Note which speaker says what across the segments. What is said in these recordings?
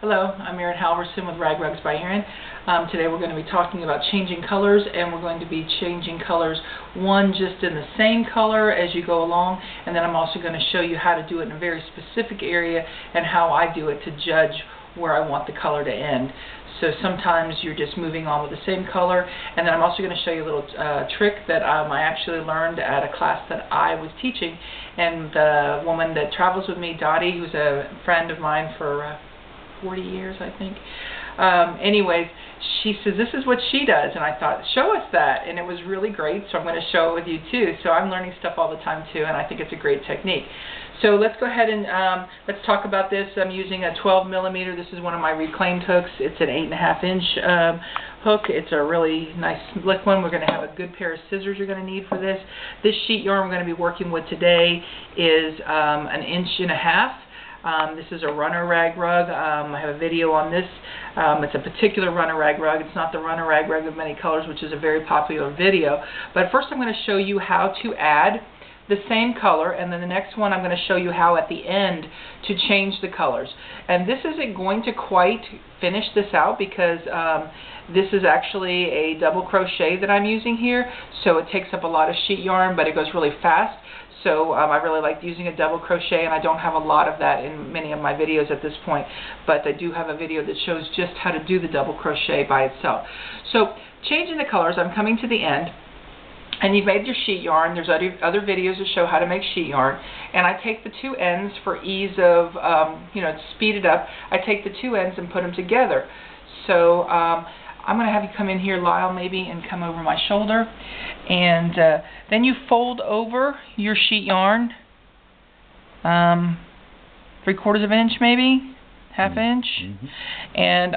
Speaker 1: Hello, I'm Erin Halvorsen with Rag Rugs by Erin. Today we're going to be talking about changing colors, and we're going to be changing colors, one just in the same color as you go along, and then I'm also going to show you how to do it in a very specific area and how I do it to judge where I want the color to end. So sometimes you're just moving on with the same color, and then I'm also going to show you a little trick that I actually learned at a class that I was teaching, and the woman that travels with me, Dottie, who's a friend of mine for 40 years, I think. Anyways, she says this is what she does, and I thought, show us that, and it was really great, so I'm going to show it with you too. So I'm learning stuff all the time too, and I think it's a great technique. So let's go ahead and let's talk about this. I'm using a 12 millimeter. This is one of my reclaimed hooks. It's an 8.5 inch hook. It's a really nice slick one. We're going to have a good pair of scissors you're going to need for this. This sheet yarn we're going to be working with today is 1.5 inches. This is a runner rag rug. I have a video on this. It's a particular runner rag rug. It's not the runner rag rug of many colors, which is a very popular video. But first I'm going to show you how to add the same color, and then the next one I'm going to show you how at the end to change the colors. And this isn't going to quite finish this out because this is actually a double crochet that I'm using here, so it takes up a lot of sheet yarn, but it goes really fast. So I really like using a double crochet, and I don't have a lot of that in many of my videos at this point, but I do have a video that shows just how to do the double crochet by itself. So changing the colors, I'm coming to the end, and you've made your sheet yarn. There's other videos that show how to make sheet yarn, and I take the two ends for ease of, to speed it up. I take the two ends and put them together. So I'm going to have you come in here, Lyle, maybe, and come over my shoulder. And then you fold over your sheet yarn, 3/4 of an inch maybe, half inch. And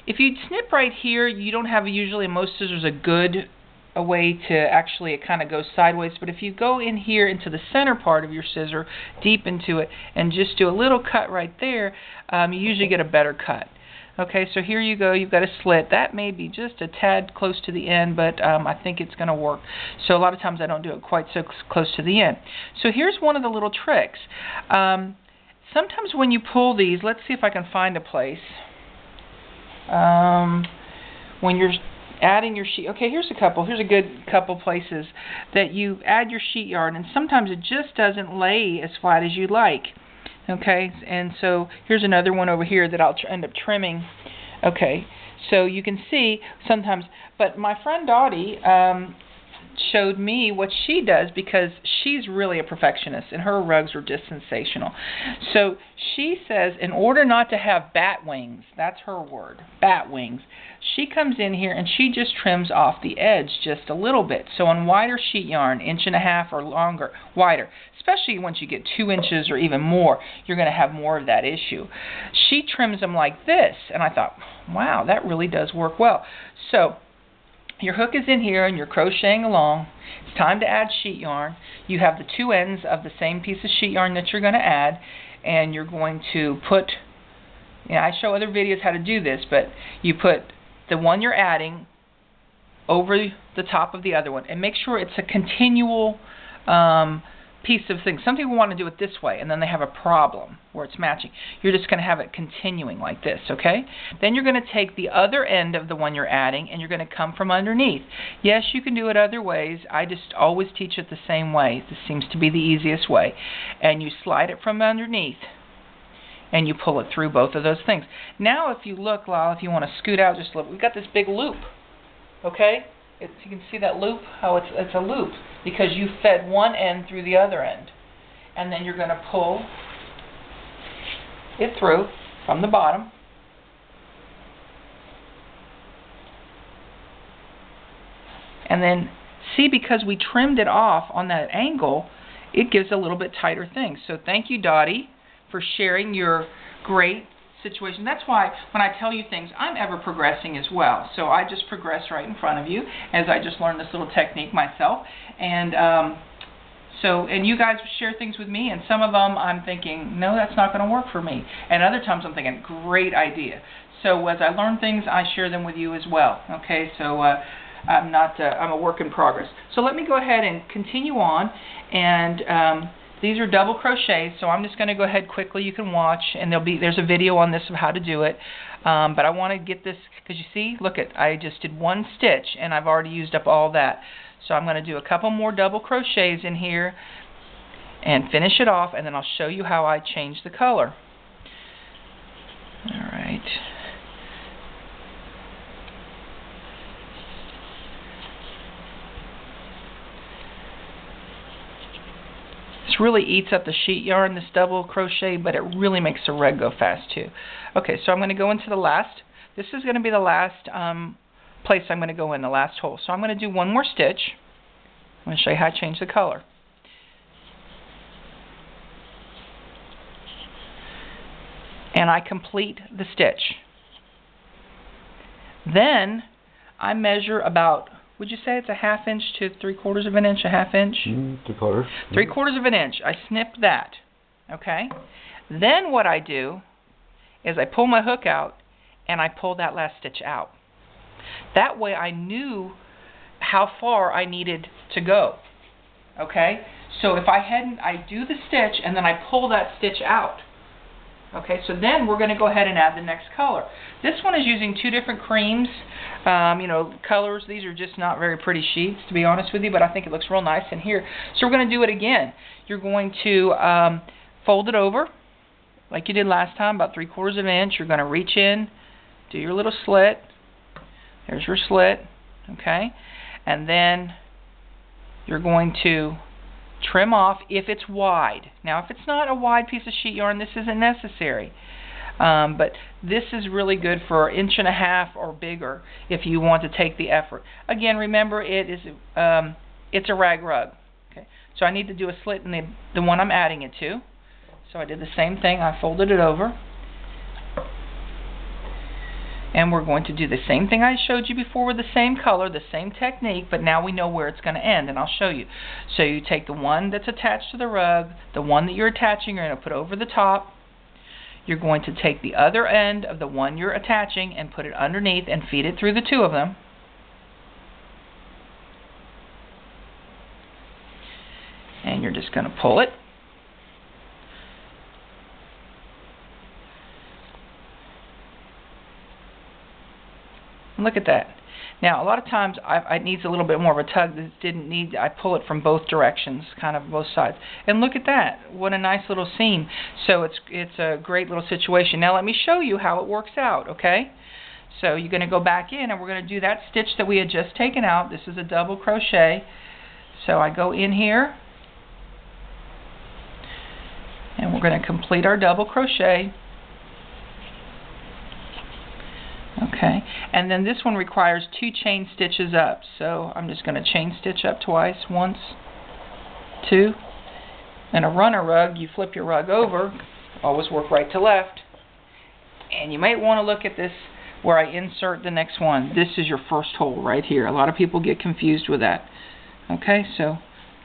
Speaker 1: if you snip right here, you don't have usually in most scissors a way to actually, it kind of goes sideways. But if you go in here into the center part of your scissor, deep into it, and just do a little cut right there, you usually get a better cut. Okay, so here you go, you've got a slit. That may be just a tad close to the end, but I think it's going to work. So a lot of times I don't do it quite so close to the end. So here's one of the little tricks. Sometimes when you pull these, let's see if I can find a place. When you're adding your sheet, okay, here's a good couple places that you add your sheet yarn, and sometimes it just doesn't lay as flat as you'd like. Okay, and so here's another one over here that I'll end up trimming. Okay, so you can see sometimes, but my friend Dottie showed me what she does because she's really a perfectionist and her rugs are just sensational. So she says in order not to have bat wings, that's her word, bat wings, she comes in here and she just trims off the edge just a little bit. So on wider sheet yarn, 1.5 inches or longer, wider, especially once you get 2 inches or even more, you're going to have more of that issue. She trims them like this, and I thought, wow, that really does work well. So your hook is in here and you're crocheting along. It's time to add sheet yarn. You have the two ends of the same piece of sheet yarn that you're going to add, and you're going to put, I show other videos how to do this, but you put the one you're adding over the top of the other one, and make sure it's a continual piece of things. Some people want to do it this way, and then they have a problem where it's matching. You're just going to have it continuing like this, okay? Then you're going to take the other end of the one you're adding, and you're going to come from underneath. Yes, you can do it other ways. I just always teach it the same way. This seems to be the easiest way. And you slide it from underneath, and you pull it through both of those things. Now, if you look, Lyle, if you want to scoot out just a little, we've got this big loop, okay? You can see that loop, how it's a loop, because you fed one end through the other end. And then you're going to pull it through from the bottom. And then, see, because we trimmed it off on that angle, it gives a little bit tighter thing. So thank you, Dottie, for sharing your great situation. That's why when I tell you things, I'm ever progressing as well. So I just progress right in front of you as I just learned this little technique myself. And and you guys share things with me, and some of them I'm thinking, no, that's not going to work for me. And other times I'm thinking, great idea. So as I learn things, I share them with you as well. Okay, so I'm a work in progress. So let me go ahead and continue on and these are double crochets, so I'm just going to go ahead quickly. You can watch, and there's a video on this of how to do it. But I want to get this, because you see, look at, I just did one stitch, and I've already used up all that. So I'm going to do a couple more double crochets in here and finish it off, and then I'll show you how I change the color. All right. This really eats up the sheet yarn, this double crochet, but it really makes the rug go fast too. Okay, so I'm going to go into the last. This is going to be the last place I'm going to go in, the last hole. So I'm going to do one more stitch. I'm going to show you how to change the color. And I complete the stitch. Then I measure about, would you say it's a 1/2 inch to 3/4 of an inch, a 1/2 inch?
Speaker 2: 3/4.
Speaker 1: 3/4 of an inch. I snip that. Okay? Then what I do is I pull my hook out and I pull that last stitch out. That way I knew how far I needed to go. Okay? So if I hadn't, I do the stitch and then I pull that stitch out. Okay, so then we're going to go ahead and add the next color. This one is using 2 different creams, you know, colors. These are just not very pretty sheets, to be honest with you, but I think it looks real nice in here. So we're going to do it again. You're going to fold it over, like you did last time, about 3/4 of an inch. You're going to reach in, do your little slit. There's your slit, okay? And then you're going to trim off if it's wide. Now, if it's not a wide piece of sheet yarn, this isn't necessary. But this is really good for 1.5 inches or bigger if you want to take the effort. Again, remember it's a rag rug. Okay, so I need to do a slit in the one I'm adding it to. So I did the same thing. I folded it over. And we're going to do the same thing I showed you before with the same color, the same technique, but now we know where it's going to end, and I'll show you. So you take the one that's attached to the rug, the one that you're attaching, you're going to put over the top. You're going to take the other end of the one you're attaching and put it underneath and feed it through the 2 of them. And you're just going to pull it. Look at that. Now, a lot of times it needs a little bit more of a tug. This didn't need. I pull it from both directions, kind of both sides. And look at that. What a nice little seam. So it's a great little situation. Now let me show you how it works out, okay? So you're going to go back in and we're going to do that stitch that we had just taken out. This is a double crochet. So I go in here and we're going to complete our double crochet. Okay, and then this one requires 2 chain stitches up. So I'm just going to chain stitch up twice, once, 2. In a runner rug, you flip your rug over, always work right to left. And you might want to look at this where I insert the next one. This is your first hole right here. A lot of people get confused with that. Okay, so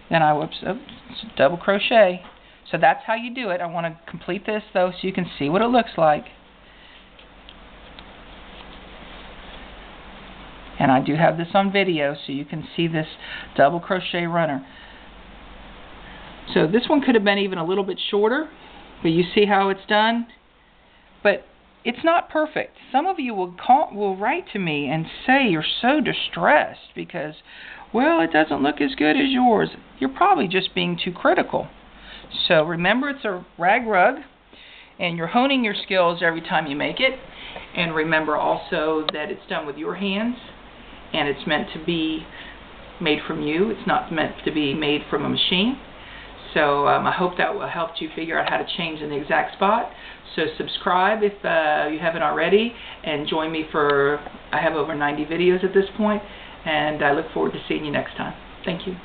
Speaker 1: then I double crochet. So that's how you do it. I want to complete this though so you can see what it looks like. And I do have this on video so you can see this double crochet runner. So this one could have been even a little bit shorter, but you see how it's done? But it's not perfect. Some of you will write to me and say you're so distressed because, well, it doesn't look as good as yours. You're probably just being too critical. So remember, it's a rag rug, and you're honing your skills every time you make it. And remember also that it's done with your hands. And it's meant to be made from you. It's not meant to be made from a machine. So I hope that will help you figure out how to change in the exact spot. So subscribe if you haven't already, and join me I have over 90 videos at this point, and I look forward to seeing you next time. Thank you.